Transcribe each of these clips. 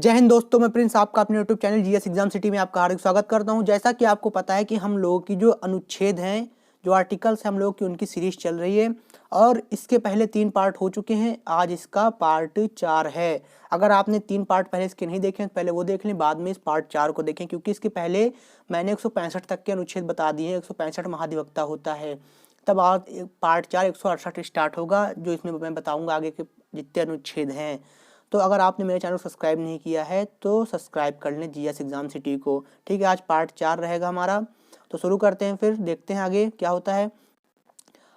जय हिंद दोस्तों, मैं प्रिंस आपका अपने YouTube channel GS exam city में आपका हार्दिक स्वागत करता हूं। जैसा कि आपको पता है कि हम लोगों की जो अनुच्छेद हैं, जो आर्टिकल्स हैं हम लोगों की, उनकी सीरीज चल रही है और इसके पहले 3 पार्ट हो चुके हैं। आज इसका पार्ट 4 है। अगर आपने 3 पार्ट पहले इसके नहीं देखे तो पहले वो देख लें, बाद में इस पार्ट 4 को देखें, क्योंकि इसके पहले मैंने 165 तक के अनुच्छेद बता दिए हैं। 165 महाधिवक्ता होता है। तब आज पार्ट 4 168 स्टार्ट होगा, जो इसमें मैं बताऊँगा आगे के जितने अनुच्छेद हैं। तो अगर आपने मेरे चैनल को सब्सक्राइब नहीं किया है तो सब्सक्राइब कर लें जीएस एग्जाम सिटी को। ठीक है, आज पार्ट 4 रहेगा हमारा। तो शुरू करते हैं, फिर देखते हैं आगे क्या होता है।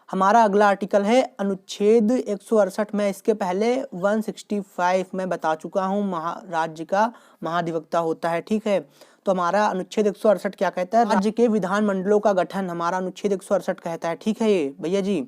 हमारा अगला आर्टिकल है अनुच्छेद 168 में। इसके पहले 165 में बता चुका हूँ, राज्य का महाधिवक्ता होता है। ठीक है, तो हमारा अनुच्छेद 168 क्या कहता है? राज्य के विधानमंडलों का गठन हमारा अनुच्छेद 168 कहता है। ठीक है ये भैया जी,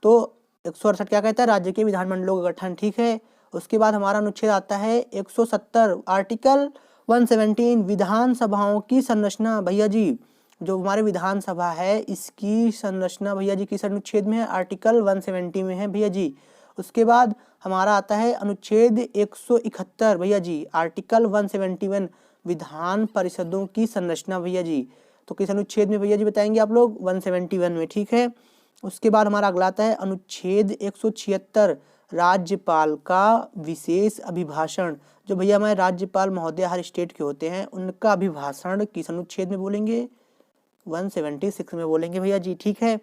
तो 168 क्या कहता है? राज्य के विधानमंडलों का गठन। ठीक है, उसके बाद हमारा अनुच्छेद आता है 170, आर्टिकल 117 विधानसभाओं की संरचना। भैया जी, जो हमारे विधानसभा है इसकी संरचना भैया जी किस अनुच्छेद में है? आर्टिकल 170 में है भैया जी। उसके बाद हमारा आता है अनुच्छेद 171 भैया जी, आर्टिकल 171 विधान परिषदों की संरचना भैया जी। तो किस अनुच्छेद में भैया जी बताएंगे आप लोग? 171 में। ठीक है, उसके बाद हमारा अगला आता है अनुच्छेद 176 राज्यपाल का विशेष अभिभाषण। जो भैया हमारे राज्यपाल महोदय हर स्टेट के होते हैं, उनका अभिभाषण किस अनुच्छेद में बोलेंगे? 176 में बोलेंगे भैया जी। ठीक है,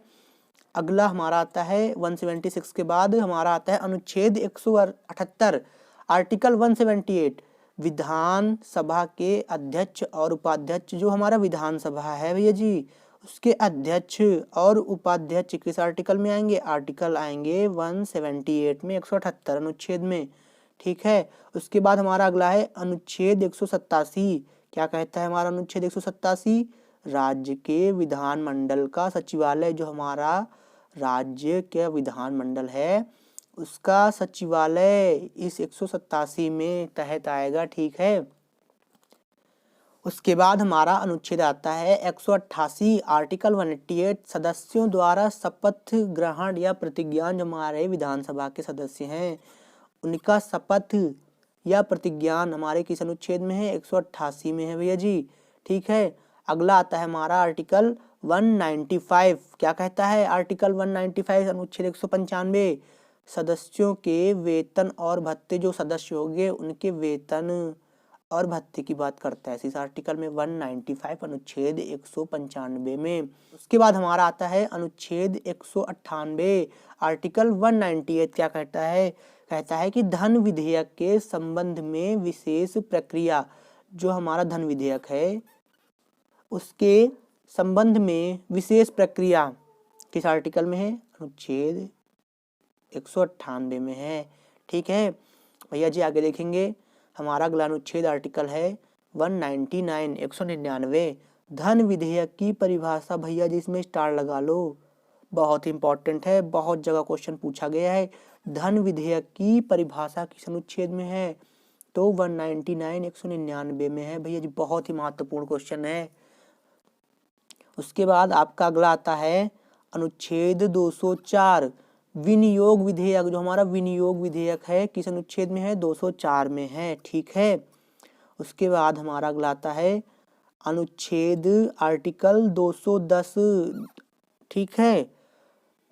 अगला हमारा आता है 176 के बाद हमारा आता है अनुच्छेद 178, आर्टिकल 178 विधान सभा के अध्यक्ष और उपाध्यक्ष। जो हमारा विधानसभा है भैया जी, उसके अध्यक्ष और उपाध्यक्ष किस आर्टिकल में आएंगे? आर्टिकल आएंगे 178 में, 178 अनुच्छेद में। ठीक है, उसके बाद हमारा अगला है अनुच्छेद 187। क्या कहता है हमारा अनुच्छेद 187? राज्य के विधानमंडल का सचिवालय। जो हमारा राज्य के विधानमंडल है उसका सचिवालय इस 187 में तहत आएगा। ठीक है, उसके बाद हमारा अनुच्छेद आता है 188, आर्टिकल 188 सदस्यों द्वारा शपथ ग्रहण या प्रतिज्ञा। जो हमारे विधानसभा के सदस्य हैं उनका शपथ या प्रतिज्ञान हमारे किस अनुच्छेद में है? 188 में है भैया जी। ठीक है, अगला आता है हमारा आर्टिकल 195। क्या कहता है आर्टिकल 195? अनुच्छेद 195 सदस्यों के वेतन और भत्ते। जो सदस्य होंगे उनके वेतन और भत्ते की बात करता है इस आर्टिकल में, 195 अनुच्छेद 195 में। उसके बाद हमारा आता है अनुच्छेद 198, आर्टिकल 198। क्या कहता है? कहता है कि धन विधेयक के संबंध में विशेष प्रक्रिया। जो हमारा धन विधेयक है उसके संबंध में विशेष प्रक्रिया किस आर्टिकल में है? अनुच्छेद 198 में है। ठीक है भैया जी, आगे देखेंगे हमारा अगला अनुच्छेद आर्टिकल है 199, 199 धन विधेयक की परिभाषा। भैया जी इसमें स्टार लगा लो, बहुत इंपॉर्टेंट है, बहुत जगह क्वेश्चन पूछा गया है। धन विधेयक की परिभाषा किस अनुच्छेद में है? तो 199, 199 में है भैया जी, बहुत ही महत्वपूर्ण क्वेश्चन है। उसके बाद आपका अगला आता है अनुच्छेद 204 विनियोग विधेयक। जो हमारा विनियोग विधेयक है किस अनुच्छेद में है? 204 में है। ठीक है, उसके बाद हमारा अगला आता है अनुच्छेद आर्टिकल 210। ठीक है,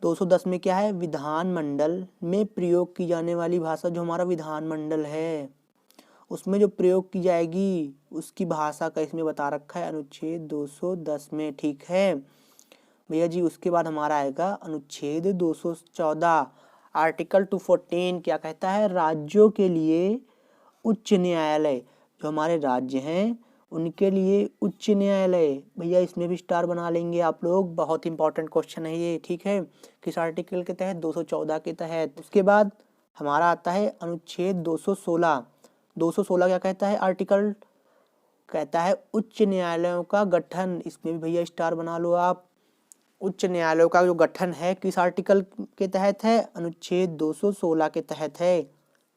210 में क्या है? विधानमंडल में प्रयोग की जाने वाली भाषा। जो हमारा विधानमंडल है उसमें जो प्रयोग की जाएगी उसकी भाषा का इसमें बता रखा है अनुच्छेद 210 में। ठीक है भैया जी, उसके बाद हमारा आएगा अनुच्छेद 214, आर्टिकल 214। क्या कहता है? राज्यों के लिए उच्च न्यायालय। जो हमारे राज्य हैं उनके लिए उच्च न्यायालय। भैया इसमें भी स्टार बना लेंगे आप लोग, बहुत इंपॉर्टेंट क्वेश्चन है ये। ठीक है, किस आर्टिकल के तहत? 214 के तहत। उसके बाद हमारा आता है अनुच्छेद 216। 216 क्या कहता है? आर्टिकल कहता है उच्च न्यायालयों का गठन। इसमें भी भैया स्टार बना लो आप। उच्च न्यायालयों का जो गठन है किस आर्टिकल के तहत है? अनुच्छेद 216 के तहत है।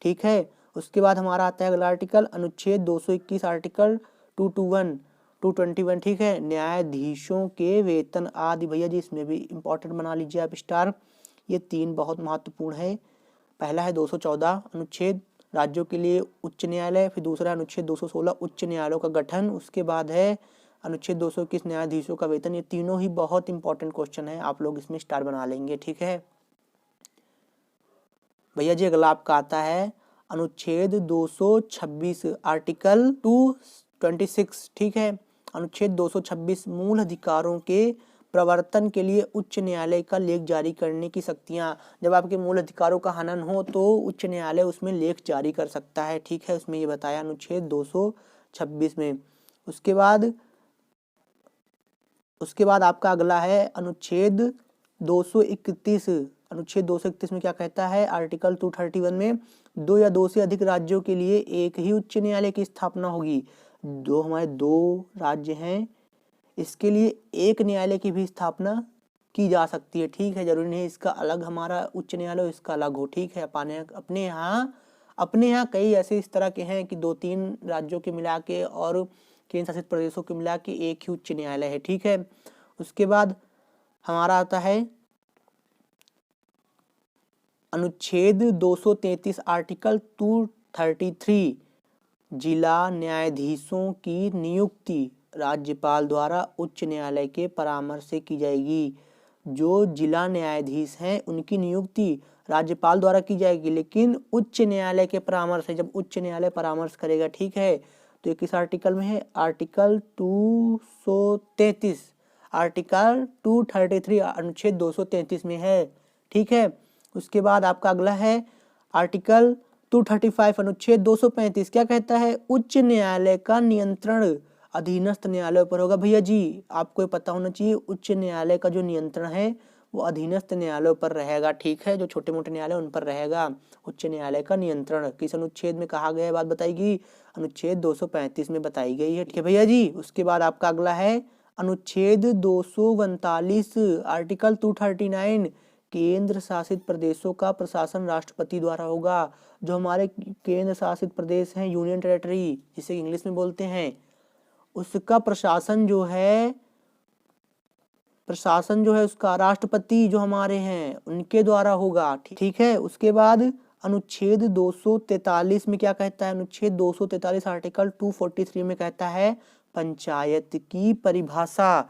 ठीक है, उसके बाद हमारा आता है अगला आर्टिकल अनुच्छेद 221, आर्टिकल 221, 221। ठीक है, न्यायाधीशों के वेतन आदि। भैया जी इसमें भी इंपॉर्टेंट बना लीजिए आप स्टार, ये 3 बहुत महत्वपूर्ण है। पहला है 214 अनुच्छेद, राज्यों के लिए उच्च न्यायालय, फिर दूसरा अनुच्छेद 216 उच्च न्यायालयों का गठन, उसके बाद है अनुच्छेद 221 न्यायाधीशों का वेतन। ये तीनों ही बहुत इंपॉर्टेंट क्वेश्चन है, आप लोग इसमें स्टार बना लेंगे। ठीक है भैया जी, अगला आपका आता है अनुच्छेद 226 आर्टिकल 226। ठीक है, अनुच्छेद 226 मूल अधिकारों के प्रवर्तन के लिए उच्च न्यायालय का लेख जारी करने की शक्तियां। जब आपके मूल अधिकारों का हनन हो तो उच्च न्यायालय उसमें लेख जारी कर सकता है। ठीक है, उसमें ये बताया अनुच्छेद 226 में। उसके बाद आपका अगला है अनुच्छेद 231। अनुच्छेद 231 में क्या कहता है? आर्टिकल 231 में 2 या 2 से अधिक राज्यों के लिए एक ही उच्च न्यायालय की स्थापना होगी। हमारे 2 राज्य हैं, इसके लिए एक न्यायालय की भी स्थापना की जा सकती है। ठीक है, जरूरी नहीं इसका अलग हमारा उच्च न्यायालय हो, इसका अलग हो। ठीक है, अपने यहाँ कई ऐसे इस तरह के हैं कि 2-3 राज्यों के मिला के और केंद्र शासित प्रदेशों के मिला के एक ही उच्च न्यायालय है। ठीक है, उसके बाद हमारा आता है अनुच्छेद 233 आर्टिकल 233 जिला न्यायाधीशों की नियुक्ति राज्यपाल द्वारा उच्च न्यायालय के परामर्श से की जाएगी। जो जिला न्यायाधीश हैं उनकी नियुक्ति राज्यपाल द्वारा की जाएगी, लेकिन उच्च न्यायालय के परामर्श से। जब उच्च न्यायालय परामर्श करेगा, ठीक है, तो ये किस आर्टिकल में है? आर्टिकल 233 आर्टिकल 233 अनुच्छेद 233 में है। ठीक है, उसके बाद आपका अगला है आर्टिकल 235 अनुच्छेद 235 क्या कहता है? उच्च न्यायालय का नियंत्रण अधीनस्थ न्यायालय पर होगा। भैया जी, आपको पता होना चाहिए उच्च न्यायालय का जो नियंत्रण है वो अधीनस्थ न्यायालयों पर रहेगा। ठीक है, जो छोटे मोटे न्यायालय उन पर रहेगा उच्च न्यायालय का नियंत्रण। किस अनुच्छेद में कहा गया है बात बताएगी? अनुच्छेद 235 में बताई गई है। ठीक है भैया जी, उसके बाद आपका अगला है अनुच्छेद 239 आर्टिकल 239 केंद्र शासित प्रदेशों का प्रशासन राष्ट्रपति द्वारा होगा। जो हमारे केंद्र शासित प्रदेश हैं, यूनियन टेरिटरी जिसे इंग्लिश में बोलते हैं, उसका प्रशासन जो है उसका राष्ट्रपति जो हमारे हैं उनके द्वारा होगा। ठीक है, उसके बाद अनुच्छेद 243 में क्या कहता है? अनुच्छेद 243 आर्टिकल 243 में कहता है पंचायत की परिभाषा।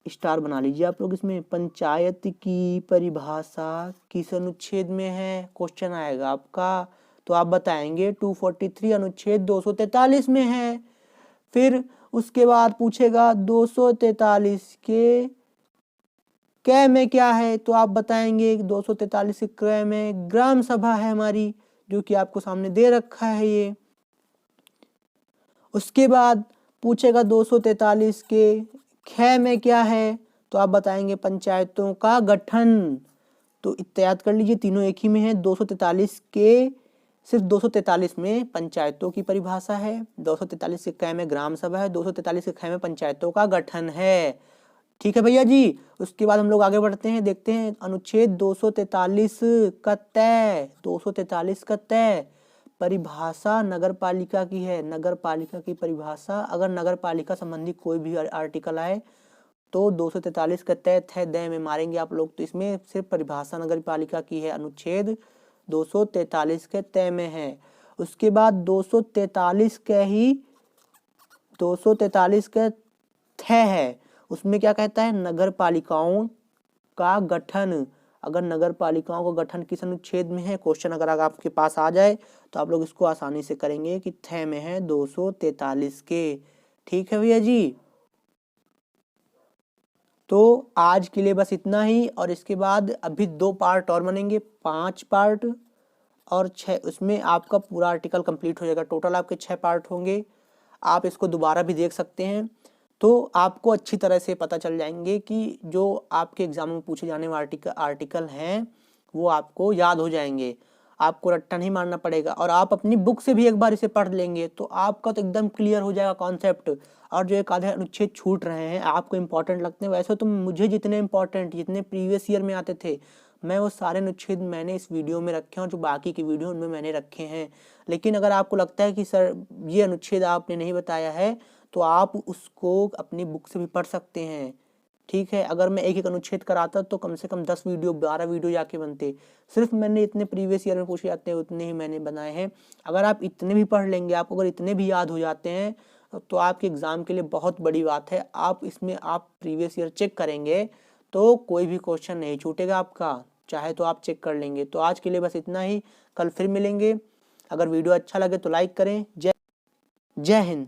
स्टार बना लीजिए आप लोग इसमें। पंचायत की परिभाषा किस अनुच्छेद में है? क्वेश्चन आएगा आपका, तो आप बताएंगे 243 अनुच्छेद 243 में है। फिर उसके बाद पूछेगा 243 के क में क्या है? तो आप बताएंगे 243 के क में ग्राम सभा है हमारी, जो कि आपको सामने दे रखा है ये। उसके बाद पूछेगा 243 के ख में क्या है? तो आप बताएंगे पंचायतों का गठन। तो याद कर लीजिए, तीनों एक ही में है। 243 के सिर्फ 243 में पंचायतों की परिभाषा है, 243 के क में ग्राम सभा है, 243 के ख में पंचायतों का गठन है। ठीक है भैया जी, उसके बाद हम लोग आगे बढ़ते हैं, देखते हैं अनुच्छेद 243 का तय। 243 का तय परिभाषा नगर पालिका की है। नगर पालिका की परिभाषा, अगर नगर पालिका संबंधी कोई भी आर्टिकल आए तो 243 का तय थे दय में मारेंगे आप लोग। तो इसमें सिर्फ परिभाषा नगर पालिका की है, अनुच्छेद 243 के तय में है। उसके बाद 243 के थ है, उसमें क्या कहता है? नगर पालिकाओं का गठन। अगर नगर पालिकाओं का गठन किस अनुच्छेद में है? क्वेश्चन अगर आपके पास आ जाए तो आप लोग इसको आसानी से करेंगे कि थ में है 243 के। ठीक है भैया जी, तो आज के लिए बस इतना ही। और इसके बाद अभी 2 पार्ट और बनेंगे, 5 पार्ट और 6, उसमें आपका पूरा आर्टिकल कंप्लीट हो जाएगा। टोटल आपके 6 पार्ट होंगे। आप इसको दोबारा भी देख सकते हैं, तो आपको अच्छी तरह से पता चल जाएंगे कि जो आपके एग्जाम में पूछे जाने वाले आर्टिकल हैं वो आपको याद हो जाएंगे। आपको रट्टा नहीं मारना पड़ेगा, और आप अपनी बुक से भी एक बार इसे पढ़ लेंगे तो आपका तो एकदम क्लियर हो जाएगा कॉन्सेप्ट। और जो एक आधे अनुच्छेद छूट रहे हैं आपको इंपॉर्टेंट लगते हैं, वैसे तो मुझे जितने इंपॉर्टेंट, जितने प्रीवियस ईयर में आते थे, मैं वो सारे अनुच्छेद मैंने इस वीडियो में रखे हैं, और जो बाकी की वीडियो उनमें मैंने रखे हैं। लेकिन अगर आपको लगता है कि सर ये अनुच्छेद आपने नहीं बताया है, तो आप उसको अपनी बुक से भी पढ़ सकते हैं। ठीक है, अगर मैं एक एक अनुच्छेद कराता तो कम से कम 10 वीडियो 12 वीडियो जाके बनते। सिर्फ मैंने इतने प्रीवियस ईयर में पूछे जाते हैं उतने ही मैंने बनाए हैं। अगर आप इतने भी पढ़ लेंगे, आपको अगर इतने भी याद हो जाते हैं तो आपके एग्ज़ाम के लिए बहुत बड़ी बात है। आप इसमें आप प्रीवियस ईयर चेक करेंगे तो कोई भी क्वेश्चन नहीं छूटेगा आपका, चाहे तो आप चेक कर लेंगे। तो आज के लिए बस इतना ही, कल फिर मिलेंगे। अगर वीडियो अच्छा लगे तो लाइक करें। जय हिंद।